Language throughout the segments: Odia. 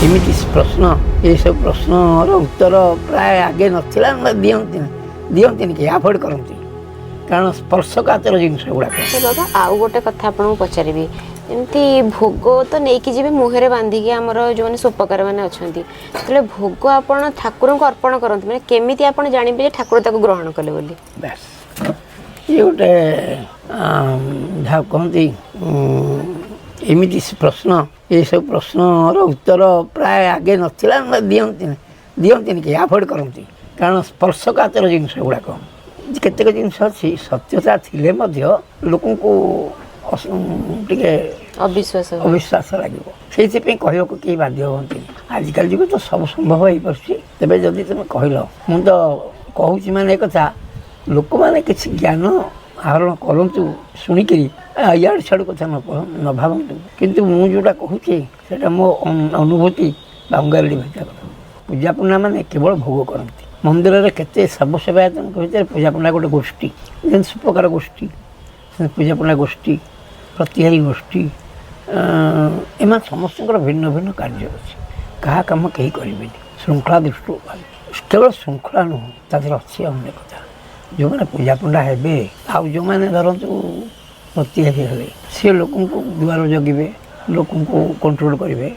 एमती प्रश्न ये सब प्रश्नर उत्तर प्राय आगे नाला दिखती कि आभोड करती कारण स्पर्शकातर जिनस गुड़ाक। बाबा आउ गोटे कथा आपको पचारि एमती भोग तो नहीं कि जी मुहरे बांधिकी आमर जो मैंने सोपकार मैंने अच्छा तो भोग आप ठाकुर को अर्पण करते मैंने केमी आप जानवे ठाकुर ताको ग्रहण कले बोली बस ये गोटे जहाँ कहती एमती प्रश्न ये सब प्रश्नर उत्तर प्राय आगे नाला दिखती कि आभोड करती कारण स्पर्शकातर जिनस गुड़ाक केतेक जिनस अच्छी सत्यता थिले लोक अविश्वास अविश्वास लगे से कहू कहीं बाध्य हमें आजिकल जुग तो सब संभव हो पार्टी तेज जदि तुम कहल मु तो कहूँ माने कथा लोक मैंने किसी ज्ञान आहरण करूँ शुणिक इाड़ छाड़ कथा न भावतु किंतु मु जोटा कहूँ मो अनुभूति बंगाली भाषा कथा पूजा पण्डा मैंने केवल भोग करती मंदिर में केते सब सेवायत भर पूजा पण्डा गोटे गोष्ठी सुपकार गोष्ठी पूजा पण्डा गोष्ठी प्रतिहारी गोष्ठी एम समस्त भिन्न भिन्न कार्य अच्छे क्या कम कहीं करें श्रृंखला दृष्टि केवल श्रृंखला नुह तादेर अच्छी अन्य कथा जो मैंने पूजा पण्डा हे आउ जो मैंने धरतु प्रतिहारी हे सी लोक दुआर जगिबे लोक कंट्रोल करेंगे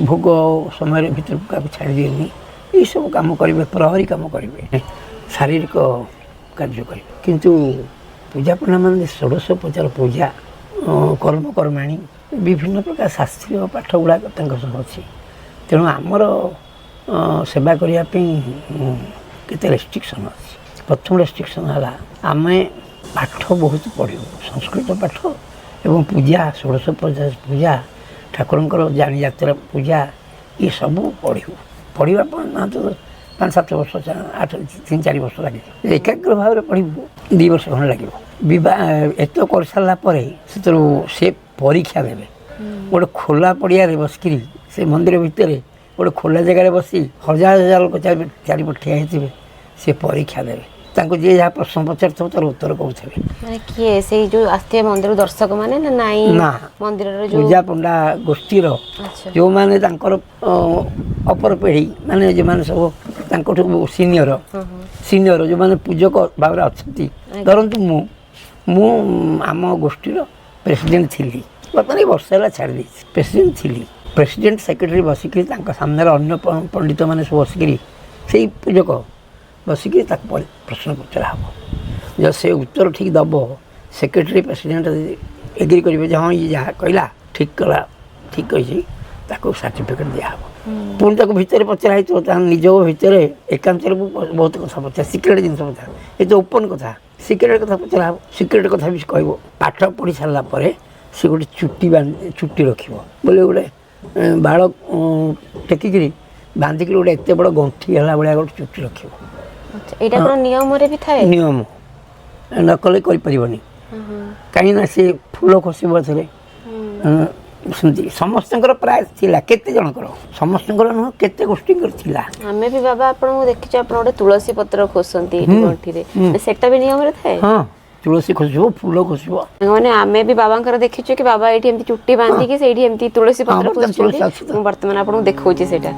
भोग समय भर क्या छाड़ी दिए ये सब कम करेंगे प्रहरी कम करेंगे शारीरिक कार्य करेंगे किंतु पूजा पण्डा मान षोडशोपचार पूजा कर्म कर्माणी विभिन्न प्रकार शास्त्रीय पाठ गुड़ाक सब अच्छी तेणु आमर सेवा करने केते रेस्ट्रिक्शन अच्छी प्रथम रेस्ट्रिक्शन है आम पाठ बहुत पढ़ू संस्कृत पाठ एवं पूजा षोडशोपचार पूजा ठाकुर जानी जात्रा पूजा ये सब पढ़ू पढ़ा तो 5-7 वर्ष 8-3-4 वर्ष लगे एकाग्र भाव में पढ़ू 2 वर्ष खंड लगे एत कर सारापर से परीक्षा देवे गोटे खोला पड़िया बसिकी से मंदिर भितर गोटे खोला जगह बसी हजार हजार लोग चारिपट ठिया होते से परीक्षा देवे जी जहाँ प्रश्न पचार तार उत्तर कौन किए से जो आसते मंदिर दर्शक माने ना नहीं ना मंदिर पूजा पण्डा गोष्ठी जो माने अपर पीढ़ी माने जो माने सब सीनियर सीनियर जो माने पूजक भाव अच्छा धरतु मु आम गोष्ठी प्रेसिडेंट थी बर्तमान वर्ष है छाड़ी प्रेसिडेंट थी प्रेसिडेंट सेक्रेटरी बसिक सामने अन्य पंडित मैंने सब बसिक से पूजक बसिक प्रश्न पचरा हम जब से उत्तर ठीक दब सेक्रेटरी प्रेसिडेंट एग्री करेंगे जे हाँ ये जहाँ कहला ठीक कला ठीक कही सर्टिफिकेट दिहब पुणी तक भितर पचरा निज भितर एकांत बहुत कथा पचार सिक्रेट जिन पचार ये तो ओपन कथा सिक्रेट कथा पचरा हम सिक्रेट कथा भी कह पाठ पढ़ी सारापर से गोटे चुट्टी रखिए बोले गोटे बाड़ टेकिकी बांधिक गोटे एत बड़ गंठी है भाया गोटे चुट्टी रखिए नियम भी थाए नियम न कले करें कहीं से फूल खसब थे समस्त प्राय केते जनकर समस्त नुह केते गोष्ठी आम भी बाबा आपको देखी आप गोटे तुलसी पत्र खोसती गंठी सेटा भी नियम थाए हाँ तुलसी खसब फूल खसब मैंने आम भी बाबा देखीचु कि बाबा ये चुट्टी बांधिकी से तुलसी पत्र खोस बर्तमान आपको देखा सेटा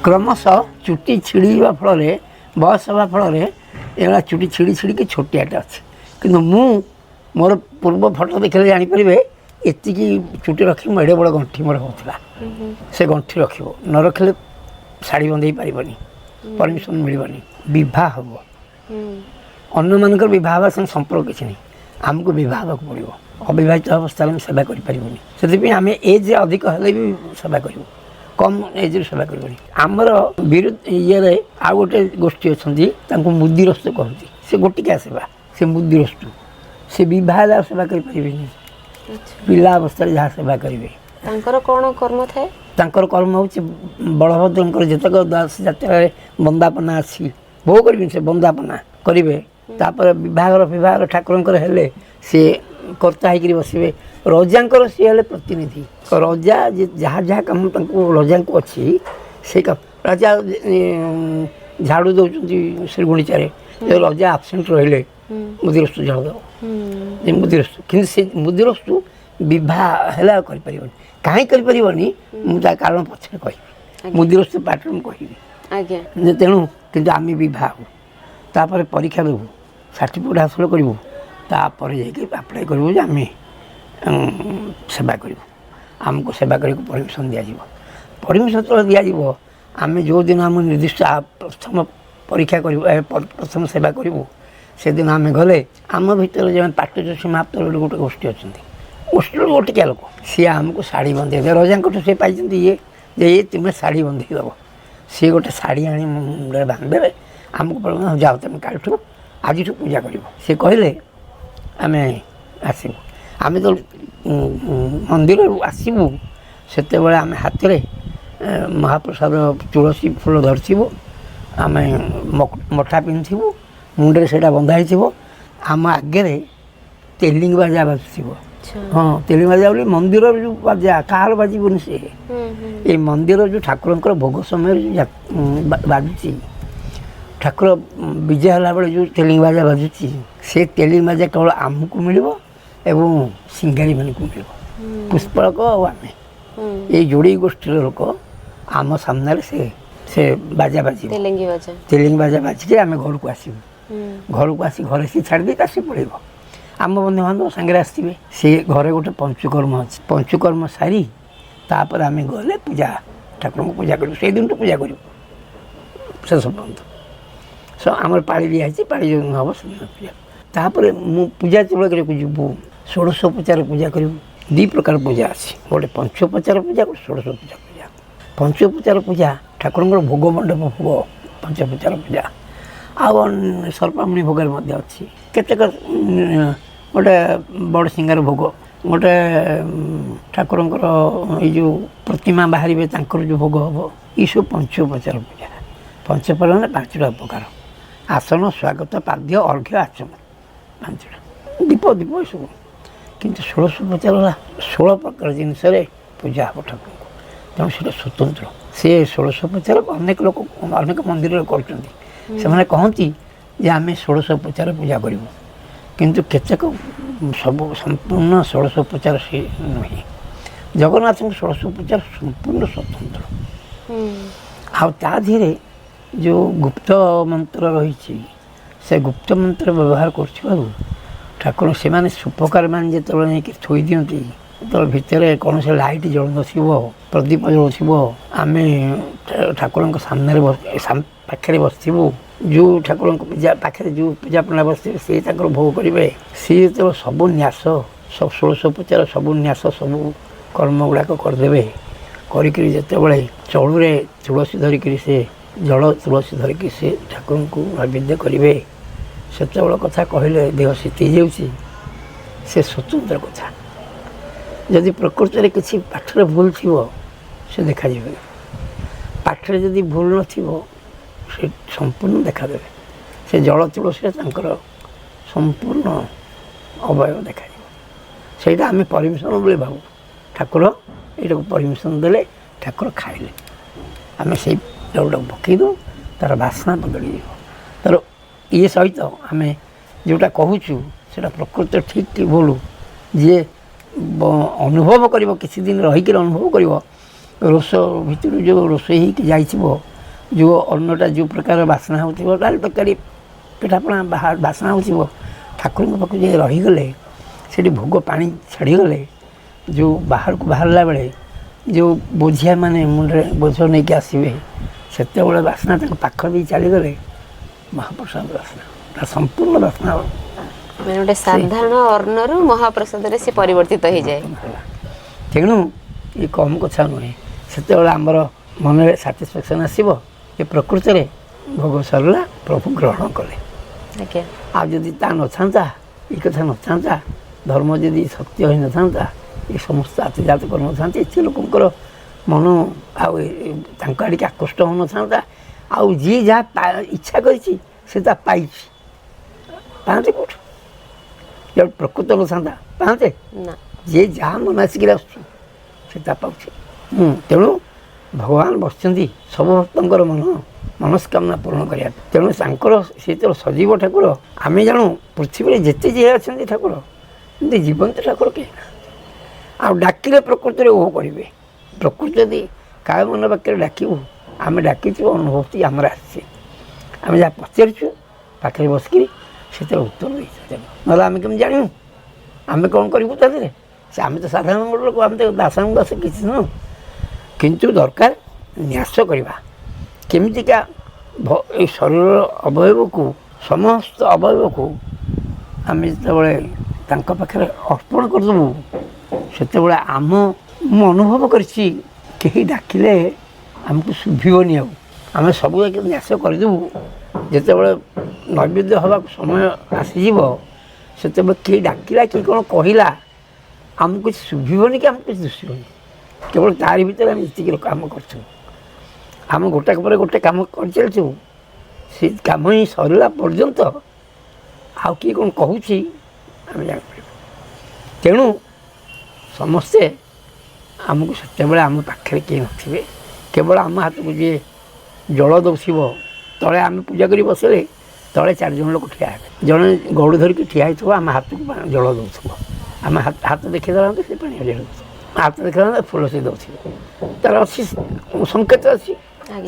क्रमश चुट्टी छिड़ा फल बयस हवा फल एगुला चुट्टी छिड़ी छिड़ी छोटियाटे अच्छे कि मोर पूर्व फटो देखले जानीपर एति चुट्टी रखी एड़े बड़ गंठी मोर होता से गंठी रख न रखिले शाढ़ी बंधे पारनी परमिशन मिलनी बह हम अन्न मान बह संग संपर्क किसी नहीं आमको बह पड़ो अविवाहित अवस्था में सेवा करें से आम एज अधिक हेल्ले भी सेवा करूँ कम एज सेवा कर आमर विरुद्ध ये आउ गोटे गोष्ठी अच्छा मुदिरस्तु कहती से गोटिका सेवा से मुदिरस्तु से बह सेवा करें पिला अवस्था जहाँ सेवा करेंगे कौन कर्म थाए कर्म हूँ बलभद्र जितक दास जात्रा बंदापना अच्छी भोग करें से बंदापना करेंगे विवाह ठाकुर हेले सी कर्ता हो बसवे रजा सी है प्रतिनिधि रजा जहाँ जहाँ कम रजा को अच्छी से राजा झाड़ू दौरान श्री गुंडीचारे रजा आबसेंट रही मुदिरस्तु झाड़ू दब ଯେ ମୁଦିରସ୍ତୁ କିନ୍ତୁ ସେ ମୁଦିରସ୍ତୁ ବିବାହ ହେଲା ଆଉ କରିପାରିବନି କାହିଁ କରିପାରିବନି ମୁଁ ତା କାରଣ ପଛରେ କହିବି ମୁଦିରସ୍ତୁ ପାଠରେ ମୁଁ କହିବି ଆଜ୍ଞା ଯେ ତେଣୁ କିନ୍ତୁ ଆମେ ବିବାହ ହେବୁ ତାପରେ ପରୀକ୍ଷା ଦେବୁ ସାର୍ଟିଫିକେଟ୍ ହାସଲ କରିବୁ ତାପରେ ଯାଇକି ଆପ୍ଲାଏ କରିବୁ ଯେ ଆମେ ସେବା କରିବୁ ଆମକୁ ସେବା କରିବାକୁ ପରମିସନ୍ ଦିଆଯିବ ପରମିସନ୍ ଯେତେବେଳେ ଦିଆଯିବ ଆମେ ଯେଉଁଦିନ ଆମ ନିର୍ଦ୍ଦିଷ୍ଟ ପ୍ରଥମ ପରୀକ୍ଷା କରିବୁ ପ୍ରଥମ ସେବା କରିବୁ ସେଦିନ ଆମେ ଗଲେ ଆମ ଭିତରେ ଯେଉଁ ପାଟୁଚ ସମାପ୍ତ ବୋଲି ଗୋଟେ ଗୋଷ୍ଠୀ ଅଛନ୍ତି ଗୋଷ୍ଠୀର ଗୋଟିକିଆ ଲୋକ ସିଏ ଆମକୁ ଶାଢ଼ୀ ବନ୍ଧେଇ ଦେବେ ରଜାଙ୍କଠୁ ସେ ପାଇଛନ୍ତି ଯେ ତୁମେ ଶାଢ଼ୀ ବନ୍ଧେଇ ଦେବ ସିଏ ଗୋଟେ ଶାଢ଼ୀ ଆଣି ମୁଣ୍ଡରେ ବାନ୍ଧିଦେବେ ଆମକୁ ପଡ଼ିବ ଯାଅ ତୁମେ କାଲିଠୁ ଆଜିଠୁ ପୂଜା କରିବ ସେ କହିଲେ ଆମେ ଆସିବୁ ଆମେ ତ ମନ୍ଦିରରୁ ଆସିବୁ ସେତେବେଳେ ଆମେ ହାତରେ ମହାପ୍ରସାଦ ତୁଳସୀ ଫୁଲ ଧରିଥିବୁ ଆମେ ମଠା ପିନ୍ଧିଥିବୁ ମୁଣ୍ଡରେ ସେଇଟା ବନ୍ଧା ହେଇଥିବ ଆମ ଆଗରେ ତେଲିଙ୍ଗ ବାଜା ବାଜୁଥିବ ହଁ ତେଲିଙ୍ଗ ବାଜା ବୋଲି ମନ୍ଦିରର ଯେଉଁ ବାଜା କାହାର ବାଜିବନି ସେ ଏଇ ମନ୍ଦିର ଯେଉଁ ଠାକୁରଙ୍କର ଭୋଗ ସମୟରେ ଯେଉଁ ବାଜୁଛି ଠାକୁର ବିଜେ ହେଲା ବେଳେ ଯେଉଁ ତେଲିଙ୍ଗ ବାଜା ବାଜୁଛି ସେ ତେଲିଙ୍ଗ ବାଜା କେବଳ ଆମକୁ ମିଳିବ ଏବଂ ସିଙ୍ଗାରୀମାନଙ୍କୁ ମିଳିବ ପୁଷ୍ପଳକ ଆଉ ଆମେ ଏଇ ଯୋଡ଼ିଏ ଗୋଷ୍ଠୀର ଲୋକ ଆମ ସାମ୍ନାରେ ସେ ବାଜା ବାଜିବ ତେଲିଙ୍ଗ ବାଜା ବାଜିକି ଆମେ ଘରକୁ ଆସିବୁ ଘରକୁ ଆସି ଘରେ ସିଏ ଛାଡ଼ି ଦେଇକି ଆସି ପଳେଇବ ଆମ ବନ୍ଧୁବାନ୍ଧବ ସାଙ୍ଗରେ ଆସିଥିବେ ସେ ଘରେ ଗୋଟେ ପଞ୍ଚୁକର୍ମ ଅଛି ପଞ୍ଚୁକର୍ମ ସାରି ତାପରେ ଆମେ ଗଲେ ପୂଜା ଠାକୁରଙ୍କୁ ପୂଜା କରିବୁ ସେଇଦିନଠୁ ପୂଜା କରିବୁ ଶେଷ ପର୍ଯ୍ୟନ୍ତ ଆମର ପାଳି ଦିଆହେଇଛି ପାଳି ଯେଉଁ ହେବ ସେଦିନ ପୂଜା ତାପରେ ମୁଁ ପୂଜା ଯେତେବେଳେ କରିବାକୁ ଯିବୁ ଷୋଡ଼ଶୋପଚାର ପୂଜା କରିବୁ ଦୁଇ ପ୍ରକାର ପୂଜା ଅଛି ଗୋଟେ ପଞ୍ଚୋପଚାର ପୂଜା ଗୋଟେ ଷୋଡ଼ଶୋପଚାର ପୂଜା ପଞ୍ଚୋପଚାର ପୂଜା ଠାକୁରଙ୍କର ଭୋଗ ମଣ୍ଡପ ଭୋଗ ପଞ୍ଚୋପଚାର ପୂଜା ଆଉ ସର୍ପାମଣି ଭୋଗରେ ମଧ୍ୟ ଅଛି କେତେକ ଗୋଟେ ବଡ଼ ସିଙ୍ଗାର ଭୋଗ ଗୋଟେ ଠାକୁରଙ୍କର ଏଇ ଯେଉଁ ପ୍ରତିମା ବାହାରିବେ ତାଙ୍କର ଯେଉଁ ଭୋଗ ହେବ ଏଇସବୁ ପଞ୍ଚୋପଚାର ପୂଜା ପଞ୍ଚୋପଚାର ମାନେ 5ଟା ପ୍ରକାର ଆସନ ସ୍ୱାଗତ ପାଦ୍ୟ ଅର୍ଘ୍ୟ ଆଚମନ 5ଟା ଦୀପ ଏସବୁ କିନ୍ତୁ ଷୋଡ଼ଶୋପଚାର ହେଲା 16 ପ୍ରକାର ଜିନିଷରେ ପୂଜା ହେବ ଠାକୁରଙ୍କୁ ତେଣୁ ସେଇଟା ସ୍ୱତନ୍ତ୍ର ସେ ଷୋଡ଼ଶୋପଚାର ଅନେକ ଲୋକ ଅନେକ ମନ୍ଦିରରେ କରୁଛନ୍ତି ସେମାନେ କହନ୍ତି ଯେ ଆମେ ଷୋଡ଼ଶୋପଚାର ପୂଜା କରିବୁ କିନ୍ତୁ କେତେକ ସବୁ ସମ୍ପୂର୍ଣ୍ଣ ଷୋଡ଼ଶୋପଚାର ସେ ନୁହେଁ ଜଗନ୍ନାଥଙ୍କ ଷୋଡ଼ଶୋପଚାର ସମ୍ପୂର୍ଣ୍ଣ ସ୍ୱତନ୍ତ୍ର ଆଉ ତା ଦେହରେ ଯେଉଁ ଗୁପ୍ତ ମନ୍ତ୍ର ରହିଛି ସେ ଗୁପ୍ତ ମନ୍ତ୍ର ବ୍ୟବହାର କରୁଥିବାରୁ ଠାକୁର ସେମାନେ ସୁପକାରମାନେ ଯେତେବେଳେ ନେଇକି ଥୋଇ ଦିଅନ୍ତି ଯେତେବେଳେ ଭିତରେ କୌଣସି ଲାଇଟ୍ ଜଳୁନଥିବ ପ୍ରଦୀପ ଜଳୁଥିବ ଆମେ ଠାକୁରଙ୍କ ସାମ୍ନାରେ ପାଖରେ ବସିଥିବୁ ଯେଉଁ ଠାକୁରଙ୍କ ପୂଜା ପାଖରେ ଯେଉଁ ପୂଜା ପଣ୍ଡା ବସିଥିବେ ସିଏ ତାଙ୍କର ଭୋଗ କରିବେ ସିଏ ଯେତେବେଳେ ସବୁ ନ୍ୟାସ ସବୁ ଷୋଡ଼ଶୋପଚାର ସବୁ ନ୍ୟାସ ସବୁ କର୍ମ ଗୁଡ଼ାକ କରିଦେବେ କରିକିରି ଯେତେବେଳେ ଚଳୁରେ ତୁଳସୀ ଧରିକିରି ସେ ଜଳ ତୁଳସୀ ଧରିକି ସେ ଠାକୁରଙ୍କୁ ନୈବେଦ୍ୟ କରିବେ ସେତେବେଳେ କଥା କହିଲେ ଦେହ ଶୀତେଇ ଯାଉଛି ସେ ସ୍ୱତନ୍ତ୍ର କଥା ଯଦି ପ୍ରକୃତରେ କିଛି ପାଠରେ ଭୁଲ ଥିବ ସେ ଦେଖାଯିବ ପାଠରେ ଯଦି ଭୁଲ ନଥିବ ସେ ସମ୍ପୂର୍ଣ୍ଣ ଦେଖାଦେବେ ସେ ଜଳ ତୁଳସୀରେ ତାଙ୍କର ସମ୍ପୂର୍ଣ୍ଣ ଅବୟବ ଦେଖାଯିବ ସେଇଟା ଆମେ ପରମିଶନ୍ ବୋଲି ଭାବୁ ଠାକୁର ଏଇଟାକୁ ପରମିଶନ୍ ଦେଲେ ଠାକୁର ଖାଇଲେ ଆମେ ସେଇ ଜଳଟାକୁ ପକାଇ ଦେଉ ତା'ର ବାସ୍ନା ବଦଳିଯିବ ତା'ର ଇଏ ସହିତ ଆମେ ଯେଉଁଟା କହୁଛୁ ସେଇଟା ପ୍ରକୃତରେ ଠିକ୍ କି ଭୁଲ ଯିଏ ଅନୁଭବ କରିବ କିଛି ଦିନ ରହିକିରି ଅନୁଭବ କରିବ ରୋଷ ଭିତରୁ ଯେଉଁ ରୋଷେଇ ହେଇକି ଯାଇଥିବ ଯେଉଁ ଅନ୍ନଟା ଯେଉଁ ପ୍ରକାର ବାସ୍ନା ହେଉଥିବ ଡାଲି ତରକାରୀ ପିଠାପଣା ବାସ୍ନା ହେଉଥିବ ଠାକୁରଙ୍କ ପାଖକୁ ଯାଇ ରହିଗଲେ ସେଠି ଭୋଗ ପାଣି ଛାଡ଼ିଗଲେ ଯେଉଁ ବାହାରକୁ ବାହାରିଲା ବେଳେ ଯେଉଁ ବୋଝିଆ ମାନେ ମୁଣ୍ଡରେ ବୋଝ ନେଇକି ଆସିବେ ସେତେବେଳେ ବାସ୍ନା ତାଙ୍କ ପାଖ ଦେଇ ଚାଲିଗଲେ ମହାପ୍ରସାଦ ବାସ୍ନା ତା ସମ୍ପୂର୍ଣ୍ଣ ବାସ୍ନା ମାନେ ଗୋଟେ ସାଧାରଣ ଅର୍ଣ୍ଣରୁ ମହାପ୍ରସାଦରେ ସେ ପରିବର୍ତ୍ତିତ ହେଇଯାଏ ତେଣୁ ଏ କମ୍ କଥା ନୁହେଁ ସେତେବେଳେ ଆମର ମନରେ ସାଟିସ୍ଫ୍ୟାକ୍ସନ୍ ଆସିବ ଯେ ପ୍ରକୃତରେ ଭୋଗ ସରିଲା ପ୍ରଭୁ ଗ୍ରହଣ କଲେ ଆଉ ଯଦି ତା ନଥାନ୍ତା ଏ କଥା ନଥାନ୍ତା ଧର୍ମ ଯଦି ସତ୍ୟ ହୋଇନଥାନ୍ତା ଏ ସମସ୍ତ ଆତିଜାତ କରିନଥାନ୍ତେ ଏତେ ଲୋକଙ୍କର ମନ ଆଉ ତାଙ୍କ ଆଡ଼ିକି ଆକୃଷ୍ଟ ହେଉନଥାନ୍ତା ଆଉ ଯିଏ ଯାହା ଇଚ୍ଛା କରିଛି ସେ ତା ପାଇଛି ପାଆନ୍ତେ କେଉଁଠୁ ଯଦି ପ୍ରକୃତ ନଥାନ୍ତା ପାଆନ୍ତେ ଯିଏ ଯାହା ମନାସିକିରି ଆସୁଛି ସେ ତା ପାଉଛି ତେଣୁ ଭଗବାନ ବସିଛନ୍ତି ସବୁ ଭକ୍ତଙ୍କର ମନସ୍କାମନା ପୂରଣ କରିବା। ତେଣୁ ତାଙ୍କର ସେ ତ ସଜୀବ ଠାକୁର। ଆମେ ଜାଣୁ ପୃଥିବୀରେ ଯେତେ ଯିଏ ଅଛନ୍ତି ଠାକୁର କିନ୍ତୁ ଜୀବନ୍ତ ଠାକୁର କେହି ନା। ଆଉ ଡାକିଲେ ପ୍ରକୃତିରେ ଓହ କରିବେ। ପ୍ରକୃତି ଯଦି କାୟ ମନ ବାକ୍ୟରେ ଡାକିବୁ ଆମେ ଡାକିଛୁ ଅନୁଭୂତି ଆମର ଆସିଛି। ଆମେ ଯାହା ପଚାରିଛୁ ପାଖରେ ବସିକିରି ସେଥିରେ ଉତ୍ତର ଦେଇଛୁ। ନହେଲେ ଆମେ କେମିତି ଜାଣିବୁ? ଆମେ କ'ଣ କରିବୁ ତା ଦେହରେ? ସେ ଆମେ ତ ସାଧାରଣ ଲୋକ, ଆମେ ତ ଦାସ କିଛି ନୁହଁ। କିନ୍ତୁ ଦରକାର ନ୍ୟାସ କରିବା କେମିତିକା ଏଇ ଶରୀରର ଅବୟବକୁ ସମସ୍ତ ଅବୟବକୁ ଆମେ ଯେତେବେଳେ ତାଙ୍କ ପାଖରେ ଅର୍ପଣ କରିଦେବୁ ସେତେବେଳେ ମୁଁ ଅନୁଭବ କରିଛି କେହି ଡାକିଲେ ଆମକୁ ଶୁଭିବନି। ଆଉ ଆମେ ସବୁ ନ୍ୟାସ କରିଦେବୁ। ଯେତେବେଳେ ନୈବେଦ୍ୟ ହେବାକୁ ସମୟ ଆସିଯିବ ସେତେବେଳେ କେହି ଡାକିଲା କି କ'ଣ କହିଲା ଆମକୁ କିଛି ଶୁଭିବନି କି ଆମକୁ କିଛି ଦିଶିବନି। କେବଳ ତାରି ଭିତରେ ଆମେ ଯେତିକି କାମ କରିଛୁ। ଆମେ ଗୋଟାକ ପରେ ଗୋଟେ କାମ କରିଚାଲିଛୁ। ସେ କାମ ହିଁ ସରିଲା ପର୍ଯ୍ୟନ୍ତ ଆଉ କିଏ କ'ଣ କହୁଛି ଆମେ ଜାଣିପାରିବୁ। ତେଣୁ ସମସ୍ତେ ଆମକୁ ସେତେବେଳେ ଆମ ପାଖରେ କେହି ନଥିବେ। କେବଳ ଆମ ହାତକୁ ଯିଏ ଜଳ ଦେଉଥିବ। ତଳେ ଆମେ ପୂଜା କରି ବସିଲେ ତଳେ 4 ଜଣ ଲୋକ ଠିଆ ହେବେ। ଜଣେ ଗଉଡ଼ ଧରିକି ଠିଆ ହେଇଥିବ ଆମ ହାତକୁ ଜଳ ଦେଉଥିବ। ଆମେ ହାତ ଦେଖିଦେଲା ସେ ପାଣି ହଜାଇ ଦେଉଥିବ। ହାତ ଦେଖିଦେଲା ଫୁଲ ସେ ଦେଉଥିବ। ତା'ର ଅଛି ସଂକେତ ଅଛି।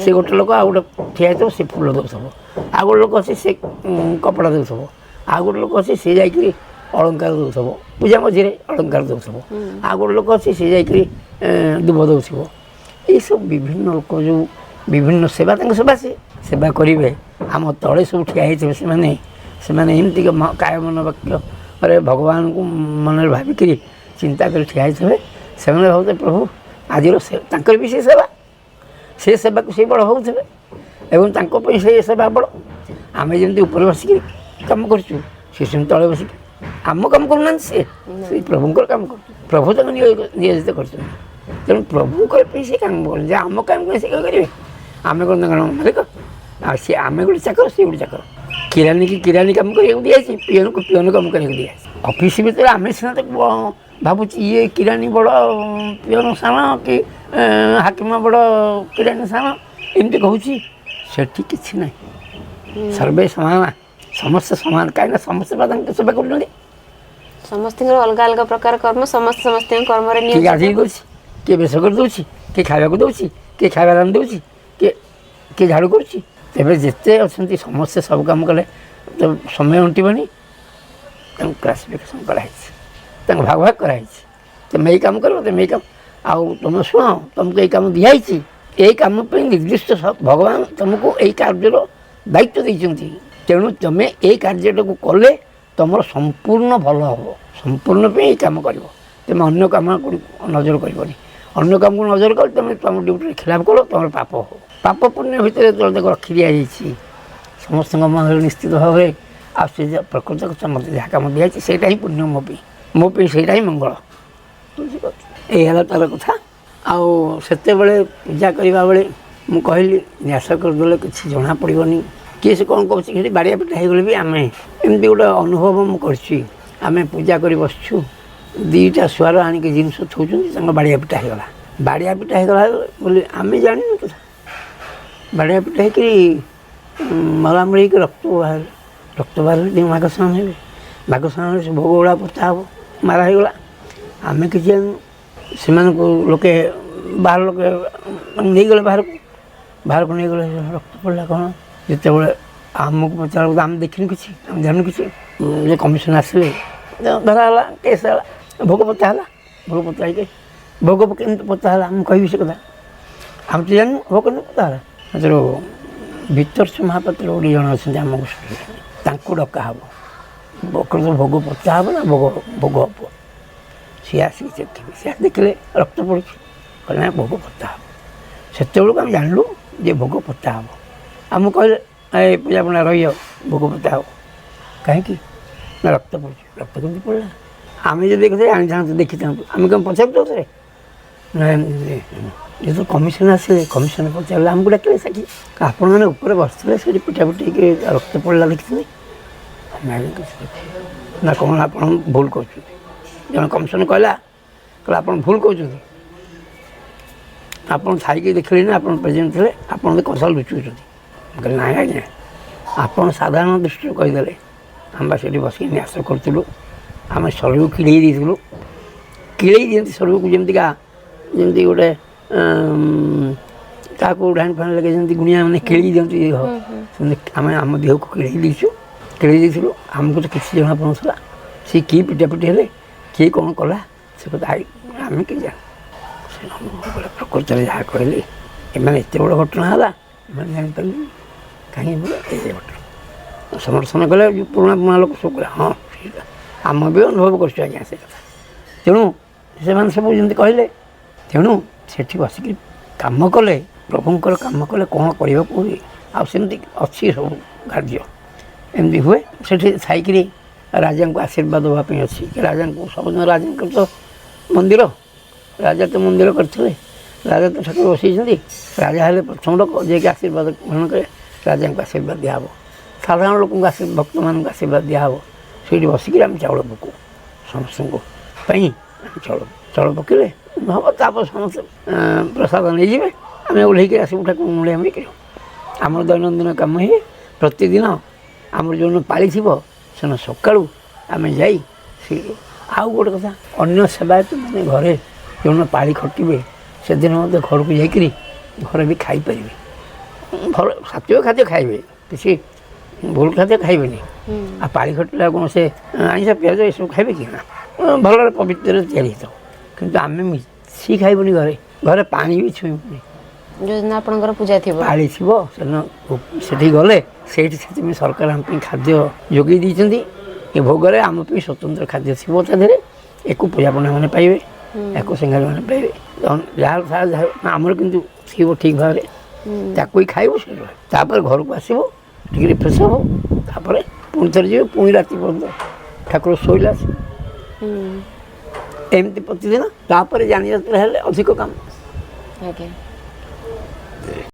ସେ ଗୋଟେ ଲୋକ ଆଉ ଗୋଟେ ଠିଆ ହେଇଥିବ ସେ ଫୁଲ ଦେଉଥିବ। ଆଉ ଗୋଟେ ଲୋକ ଅଛି ସେ କପଡ଼ା ଦେଉଥିବ। ଆଉ ଗୋଟେ ଲୋକ ଅଛି ସେ ଯାଇକରି ଅଳଙ୍କାର ଦେଉଥିବ। ପୂଜା ମଝିରେ ଅଳଙ୍କାର ଦେଉଥିବ। ଆଉ ଗୋଟେ ଲୋକ ଅଛି ସେ ଯାଇକରି ଦୁବ ଦେଉଥିବ। ଏଇସବୁ ବିଭିନ୍ନ ଲୋକ ଯେଉଁ ବିଭିନ୍ନ ସେବା ତାଙ୍କ ସେବା କରିବେ। ଆମ ତଳେ ସବୁ ଠିଆ ହେଇଥିବେ ସେମାନେ ଏମିତିକା କାୟ ମନ ବାକ୍ୟରେ ଭଗବାନଙ୍କୁ ମନରେ ଭାବିକିରି ଚିନ୍ତା କରି ଠିଆ ହେଇଥିବେ। ସେମାନେ ଭାବୁଥିବେ ପ୍ରଭୁ ଆଜିର ତାଙ୍କର ବି ସେ ସେବାକୁ ସେ ବଡ଼ ହେଉଥିବେ ଏବଂ ତାଙ୍କ ପାଇଁ ସେ ସେବା ବଡ଼। ଆମେ ଯେମିତି ଉପରେ ବସିକି କାମ କରୁଛୁ ସେ ସେମିତି ତଳେ ବସିକି ଆମ କାମ କରୁନାହାନ୍ତି। ସେ ପ୍ରଭୁଙ୍କର କାମ କରୁଛୁ। ପ୍ରଭୁ ତାଙ୍କୁ ନିୟୋଜିତ କରିଛନ୍ତି। ତେଣୁ ପ୍ରଭୁଙ୍କର ପାଇଁ ସେ କାମ କରୁଛନ୍ତି। ଆମ କାମ ପାଇଁ ସେ କରିବେ। ଆମେ କ'ଣ ତାଙ୍କର ମାଲିକ? ଆଉ ସିଏ ଆମେ ଗୋଟେ ଚାକର ସିଏ ଗୋଟେ ଚାକର। କିରାନୀ କାମ କରିବାକୁ ଦିଆଯାଇଛି। ପିଅନକୁ ପିଅନ କାମ କରିବାକୁ ଦିଆଯାଇଛି। ଅଫିସ୍ ଭିତରେ ଆମେ ସିନା ତାକୁ ଭାବୁଛି ଇଏ କିରାନୀ ବଡ଼ ପିଅନ ସାନ କି ହାକିମ ବଡ଼ କିରାନୀ ସାନ ଏମିତି କହୁଛି। ସେଠି କିଛି ନାହିଁ। ସର୍ବେ ସମାନ। ସମସ୍ତେ ସମାନ। କାହିଁକିନା ସମସ୍ତେ ତାଙ୍କ ସେବା କରୁଛନ୍ତି। ସମସ୍ତଙ୍କର ଅଲଗା ଅଲଗା ପ୍ରକାର କର୍ମ। ସମସ୍ତଙ୍କ କର୍ମରେ କିଏ ଗାଧେଇ ଦେଉଛି, କିଏ ବେଶ କରିଦେଉଛି, କିଏ ଖାଇବାକୁ ଦେଉଛି, କିଏ ଖାଇବା ଦାନ ଦେଉଛି, କିଏ ଝାଡ଼ୁ କରୁଛି। ତେବେ ଯେତେ ଅଛନ୍ତି ସମସ୍ତେ ସବୁ କାମ କଲେ ତ ସମୟ ଅଣ୍ଟିବନି। ତାଙ୍କୁ କ୍ଲାସିଫିକେସନ୍ କରାହେଇଛି। ତାଙ୍କୁ ଭାଗ କରାହେଇଛି। ତୁମେ ଏଇ କାମ କରିବ, ତୁମେ ଏଇ କାମ ଆଉ ତୁମେ ଶୁଣ ତୁମକୁ ଏଇ କାମ ଦିଆହେଇଛି। ଏଇ କାମ ପାଇଁ ନିର୍ଦ୍ଦିଷ୍ଟ ଭଗବାନ ତୁମକୁ ଏଇ କାର୍ଯ୍ୟର ଦାୟିତ୍ୱ ଦେଇଛନ୍ତି। ତେଣୁ ତୁମେ ଏଇ କାର୍ଯ୍ୟଟାକୁ କଲେ ତୁମର ସମ୍ପୂର୍ଣ୍ଣ ଭଲ ହେବ। ସମ୍ପୂର୍ଣ୍ଣ ପାଇଁ ଏଇ କାମ କରିବ। ତୁମେ ଅନ୍ୟ କାମ ନଜର କରିବନି। ଅନ୍ୟ କାମକୁ ନଜର କଲେ ତୁମେ ତୁମ ଡ୍ୟୁଟିରେ ଖିଲାପ କର ତୁମର ପାପ ହେବ। ପାପ ପୁଣ୍ୟ ଭିତରେ ତାକୁ ରଖି ଦିଆଯାଇଛି ସମସ୍ତଙ୍କ ମନରେ ନିଶ୍ଚିତ ଭାବରେ। ଆଉ ସେ ପ୍ରକୃତ କଥା ମୋତେ ଯାହା କାମ ଦିଆଯାଇଛି ସେଇଟା ହିଁ ପୁଣ୍ୟ ମୋ ପାଇଁ ସେଇଟା ହିଁ ମଙ୍ଗଳ। ଏଇ ହେଲା ତା'ର କଥା। ଆଉ ସେତେବେଳେ ପୂଜା କରିବା ବେଳେ ମୁଁ କହିଲି ନ୍ୟାସ କରିଦେଲେ କିଛି ଜଣାପଡ଼ିବନି। କିଏ ସେ କ'ଣ କହୁଛି ସେଠି ବାଡ଼ିଆ ପିଟା ହେଇଗଲେ ବି ଆମେ ଏମିତି ଗୋଟେ ଅନୁଭବ ମୁଁ କରିଛି। ଆମେ ପୂଜା କରି ବସିଛୁ 2ଟା ଶୁଆର ଆଣିକି ଜିନିଷ ଥଉଛନ୍ତି ତାଙ୍କ ବାଡ଼ିଆ ପିଟା ହେଇଗଲା ବୋଲି ଆମେ ଜାଣିନୁ କଥା। ବାଡ଼ିଆ ପିଟା ହେଇକିରି ମରାମରି ହେଇକି ରକ୍ତ ବାହାରିଲେ ଯେଉଁ ମାଘ ସ୍ନାନ ହେବେ। ମାଘ ସ୍ନାନରେ ସେ ଭୋଗ ଗୁଡ଼ା ପୋତା ହେବ। ମାରା ହେଇଗଲା। ଆମେ କିଛି ଜାଣିନୁ। ସେମାନଙ୍କୁ ଲୋକେ ବାହାର ଲୋକେ ନେଇଗଲେ ବାହାରକୁ ନେଇଗଲେ ରକ୍ତ ପଡ଼ିଲା କ'ଣ। ଯେତେବେଳେ ଆମକୁ ପଚାରିବାକୁ ଆମେ ଦେଖିନୁ କିଛି, ଆମେ ଜାଣିନୁ କିଛି। ଯେ କମିଶନ ଆସିଲେ ଧରା ହେଲା, କେସ୍ ହେଲା, ଭୋଗ ପୋତା ହେଲା। ଭୋଗ ପୋତା ହେଇକି ଭୋଗ କେମିତି ପୋତା ହେଲା ମୁଁ କହିବି ସେ କଥା। ଆମେ ତ ଜାଣିନୁ ଭୋଗ କେମିତି ପୋତା ହେଲା। ସେଥିରୁ ଭିତରଛୁ ମହାପାତ୍ର ଗୋଟେ ଜଣ ଅଛନ୍ତି ଆମ ଗୋଷ୍ଠୀରେ, ତାଙ୍କୁ ଡକା ହେବ। ପ୍ରକୃତ ଭୋଗ ପୋତା ହେବ ନା ଭୋଗ ହେବ। ସିଏ ଆସିକି ଦେଖିବେ। ସିଏ ଦେଖିଲେ ରକ୍ତ ପଡ଼ୁଛି କହିଲେ ନା ଭୋଗ ପୋତା ହେବ। ସେତେବେଳକୁ ଆମେ ଜାଣିଲୁ ଯେ ଭୋଗ ପୋତା ହେବ। ଆମକୁ କହିଲେ ଏ ପୂଜା ପଣା ରହିବ ଭୋଗ ପୋତା ହେବ। କାହିଁକି ନା ରକ୍ତ ପଡ଼ୁଛି। ରକ୍ତ କେମିତି ପଡ଼ିଲା? ଆମେ ଯଦି ଆଣିଥାନ୍ତୁ ଦେଖିଥାନ୍ତୁ ଆମେ କ'ଣ ପଚାରିବୁ ଥରେ ନା ଏମିତି। ଯେହେତୁ କମିଶନ ଆସିଲେ କମିଶନ ପଚାରିଲେ ଆମକୁ ଡାକିଲେ ସାକ୍ଷୀ ଆପଣମାନେ ଉପରେ ବସିଥିଲେ ସେଠି ପିଠା ହେଇକି ରକ୍ତ ପଡ଼ିଲା ଦେଖିଥିଲେ। ନା କ'ଣ ଆପଣ ଭୁଲ କରୁଛନ୍ତି। ଜଣେ କମିଶନ କହିଲା ଆପଣ ଭୁଲ କହୁଛନ୍ତି। ଆପଣ ଥାଇକି ଦେଖିଲେ ନା ଆପଣ ପ୍ରେସିଡେଣ୍ଟ ଥିଲେ ଆପଣ କଥା ଲୁଚୁଛନ୍ତି। ମୁଁ କହିଲି ନାଇଁ ଆଜ୍ଞା, ଆପଣ ସାଧାରଣ ଦୃଷ୍ଟିରୁ କହିଦେଲେ। ଆମେ ବା ସେଠି ବସିକି ନ୍ୟାସ କରୁଥିଲୁ, ଆମେ ସର୍ଭେକୁ କିଳେଇ ଦେଇଥିଲୁ। କିଳେଇ ଦିଅନ୍ତି ସର୍ଭେକୁ, ଯେମିତି ଗୋଟେ କାହାକୁ ଡାଣି ଫାଣି ଲାଗେ ଯେମିତି ଗୁଣିଆ ମାନେ କିଳେଇ ଦିଅନ୍ତି ଦେହ, ସେମିତି ଆମେ ଆମ ଦେହକୁ କିଳେଇ ଦେଇଛୁ। କିଳେଇ ଦେଇଥିଲୁ, ଆମକୁ ତ କିଛି ଜଣା ପଡ଼ୁନଥିଲା। ସେ କିଏ ପିଟାପିଟି ହେଲେ, କିଏ କ'ଣ କଲା ସେ କଥା ଆମେ କି ଜାଣୁ। ସେ ପ୍ରକୃତରେ ଯାହା କହିଲେ ଏମାନେ ଏତେ ବଡ଼ ଘଟଣା ହେଲା, ଏମାନେ ଜାଣିପାରିଲେନି କାହିଁକି ବୋଲେ ଏ ଘଟଣା ସମର୍ଥନ କଲେ। ଯେଉଁ ପୁରୁଣା ଲୋକ ସବୁ କଲେ ହଁ ସେଇଟା ଆମେ ବି ଅନୁଭବ କରୁଛୁ ଆଜ୍ଞା ସେ କଥା। ତେଣୁ ସେମାନେ ସବୁ ଯେମିତି କହିଲେ, ତେଣୁ ସେଠି ବସିକି କାମ କଲେ, ପ୍ରଭୁଙ୍କର କାମ କଲେ କ'ଣ କରିବାକୁ ହୁଏ। ଆଉ ସେମିତି ଅଛି ସବୁ କାର୍ଯ୍ୟ ଏମିତି ହୁଏ। ସେଠି ଥାଇକିରି ରାଜାଙ୍କୁ ଆଶୀର୍ବାଦ ଦେବା ପାଇଁ ଅଛି। ରାଜାଙ୍କୁ ସବୁଦିନ ରାଜାଙ୍କର ତ ମନ୍ଦିର, ରାଜା ତ ମନ୍ଦିର କରିଥିଲେ, ରାଜା ତ ଠାକୁର ବସେଇଛନ୍ତି। ରାଜା ହେଲେ ପ୍ରଥମ ଲୋକ ଯିଏକି ଆଶୀର୍ବାଦ ଗ୍ରହଣ କରେ, ରାଜାଙ୍କୁ ଆଶୀର୍ବାଦ ଦିଆହେବ। ସାଧାରଣ ଲୋକଙ୍କୁ ଭକ୍ତମାନଙ୍କୁ ଆଶୀର୍ବାଦ ଦିଆହେବ। ସେଇଠି ବସିକିରି ଆମେ ଚାଉଳ ପକାଉ ସମସ୍ତଙ୍କୁ ପାଇଁ। ଆମେ ଚାଉଳ ପକାଇଲେ ହେବ, ତାପରେ ସମସ୍ତେ ପ୍ରସାଦ ନେଇଯିବେ, ଆମେ ଓହ୍ଲେଇକି ଆସିବୁ ଠାକୁର ମୂଳିଆ କରିବୁ। ଆମର ଦୈନନ୍ଦିନ କାମ ହିଁ ପ୍ରତିଦିନ ଆମର ଯେଉଁଦିନ ପାଳି ଥିବ ସେଦିନ ସକାଳୁ ଆମେ ଯାଇ ସେଇଠୁ। ଆଉ ଗୋଟେ କଥା, ଅନ୍ୟ ସେବାୟତ ମାନେ ଘରେ ଯେଉଁଦିନ ପାଳି ଖଟିବେ ସେଦିନ ମଧ୍ୟ ଘରକୁ ଯାଇକରି ଘରେ ବି ଖାଇପାରିବେ। ଭଲ ସାତ୍ୱିକ ଖାଦ୍ୟ ଖାଇବେ, କିଛି ଭୁଲ ଖାଦ୍ୟ ଖାଇବେନି। ଆଉ ପାଳି ଖଟିଲେ ଆଉ କ'ଣ ସେ ଆଇଁଷ ପିଆଜ ଏସବୁ ଖାଇବେ କି ନା? ଭଲରେ ପବିତ୍ରରେ ତିଆରି ହେଇଥାଉ। କିନ୍ତୁ ଆମେ ମିଶି ଖାଇବୁନି, ଘରେ ପାଣି ବି ଛୁଇଁବୁନି। ଯେଉଁଦିନ ଆପଣଙ୍କର ପୂଜା ଥିବ, ପାଳି ଥିବ ସେଦିନ ସେଠିକି ଗଲେ ସେଇଠି ସେଥିପାଇଁ ସରକାର ଆମ ପାଇଁ ଖାଦ୍ୟ ଯୋଗାଇ ଦେଇଛନ୍ତି। ଏ ଭୋଗରେ ଆମ ପାଇଁ ସ୍ୱତନ୍ତ୍ର ଖାଦ୍ୟ ଥିବ ତା ଦେହରେ। ଏକୁ ପୂଜାପଣ୍ଡାମାନେ ପାଇବେ, ଏକୁ ସିଙ୍ଗାରୀମାନେ ପାଇବେ। ଯାହାର ଆମର କିନ୍ତୁ ଥିବ ଠିକ୍ ଭାବରେ, ତାକୁ ହିଁ ଖାଇବୁ। ସେ ତାପରେ ଘରକୁ ଆସିବୁ, ଟିକେ ରିଫ୍ରେଶ୍ ହେବ, ତାପରେ ପୁଣି ଥରେ ଯିବୁ, ପୁଣି ରାତି ପର୍ଯ୍ୟନ୍ତ ଠାକୁର ଶୋଇଲା ଆସିବୁ। ଏମିତି ପ୍ରତିଦିନ। ତାପରେ ଯାନିଯାତ୍ରା ହେଲେ ଅଧିକ କାମ। ଆଜ୍ଞା।